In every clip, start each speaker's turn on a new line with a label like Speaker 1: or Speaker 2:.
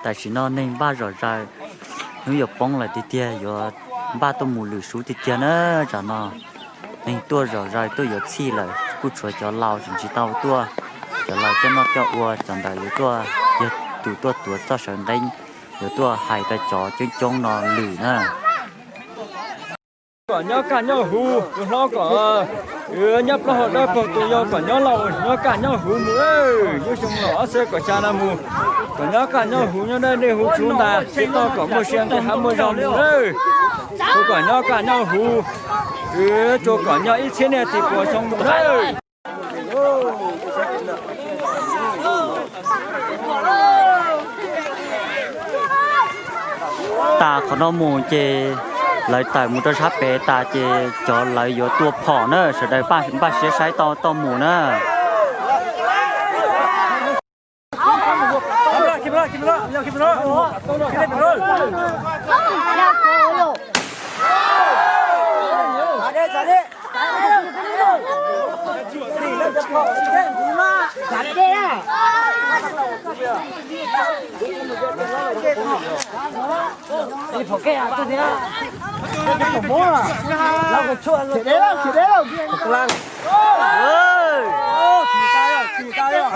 Speaker 1: tại chỉ nó nên ba rồi ra nếu giờ bóng lại thì tia giờ ba tôi mù lử sú thì tia nữa cho nó nên tua rồi tôi giờ xì lại cút chuột cho lao chỉ tao tua cho lao cho nó cho ua chẳng đại giờ tua giờ tua cho sờn đánh giờ tua hai tay chó chân trông nó lử nữa
Speaker 2: cả nhau hù nó có nhập nó họ đã có tụi nhau cả nhau lầu nhau cả nhau hù mù ơi như chúng nó sẽ có cha nam mù còn nhau cả nhau hù nhau đây để hù chúng ta chỉ to có một xem thì ham một dòng mù ơi còn nhau cả nhau hù cho cả nhau ít thế này thì có trong mù ơi
Speaker 1: ta có nó mù chê lại tại một trò sắp bé ta chê cho lại vô tua phỏ nữa sẽ đây ba sẽ sai to mù nữa
Speaker 3: đi phổ kê à tôi thế à phổ bố à lao cái chuột chỉ đấy đâu phổ lan ơi chỉ tay rồi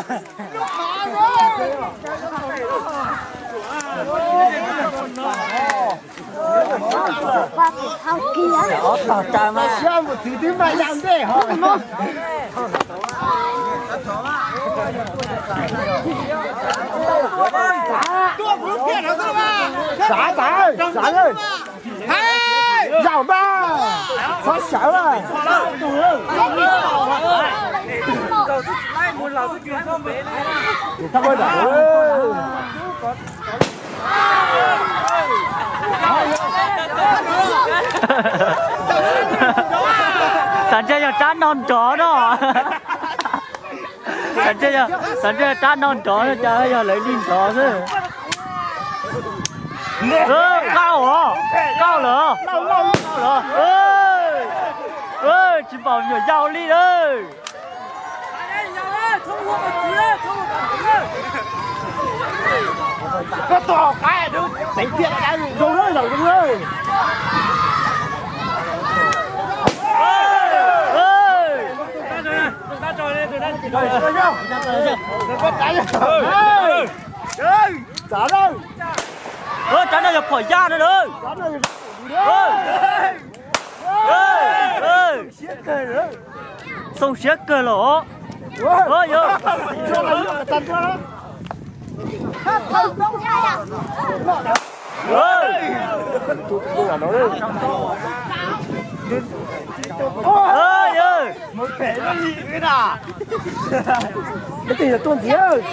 Speaker 3: tao cha mà xem một thứ tiếng bài làm thế hả xả ơi giàu ba xả xả rồi thôi đã
Speaker 1: sản chơi là trán non chó đó sản chơi là trán non chó đó trời ơi lấy đi chó chứ cao lỡ ơi chỉ bảo nhiều giàu đi ơi
Speaker 3: có to cái được đánh chuyện cái dùng ơi trả đâu
Speaker 1: trả đâu nhập khỏi da nữa rồi sông xiết cơ lỗ ơi ơi
Speaker 3: cho là cái chân cho nó
Speaker 1: ơi
Speaker 3: một thể nó gì cái nào cái gì là tuôn gì ơi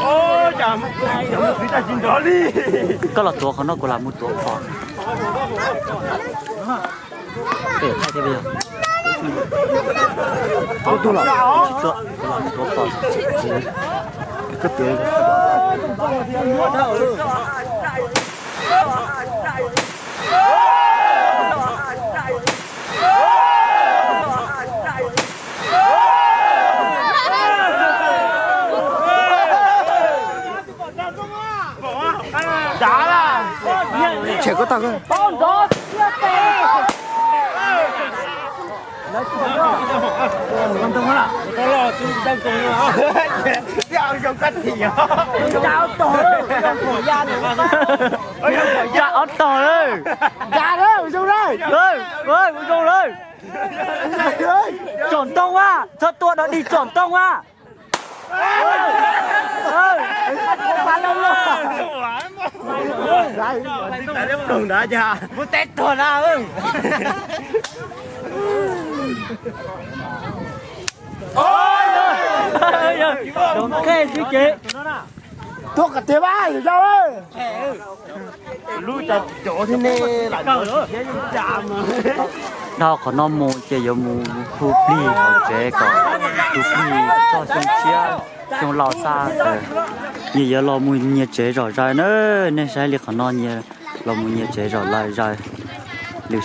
Speaker 3: ô chạm một tí ta chín đó đi
Speaker 1: có là tua nó cũng là một tua phò để thay thế bây giờ
Speaker 3: tua là
Speaker 1: một tua phò cấp tiền
Speaker 3: đá là trẻ có tăng không? Con tung hả? Con lo đang cùng hả? Giao cho cách thì hả? Giao tổ đó, của gia đình.
Speaker 1: dạ ớt tỏi ơi
Speaker 3: Dạ đó, vô đây.
Speaker 1: ơi vô đây tròn tông á thật tua nó đi tròn tông á
Speaker 3: Bán đâu luôn. Đừng đã cha. Muốn tét thôi nào ơi.
Speaker 1: đúng khe chứ chị
Speaker 3: Thuốc cả tế ba rồi sao ơi. Lui chặt chỗ thế này là chạm
Speaker 1: đó có nó mù chơi giờ mù thu pli họ chế có thu pli cho xong chia xong lò xa như giờ lò mù nhiệt chế rồi nữa nên sẽ liệt có nó nhiệt lò mù nhiệt chế rồi lại rồi liệt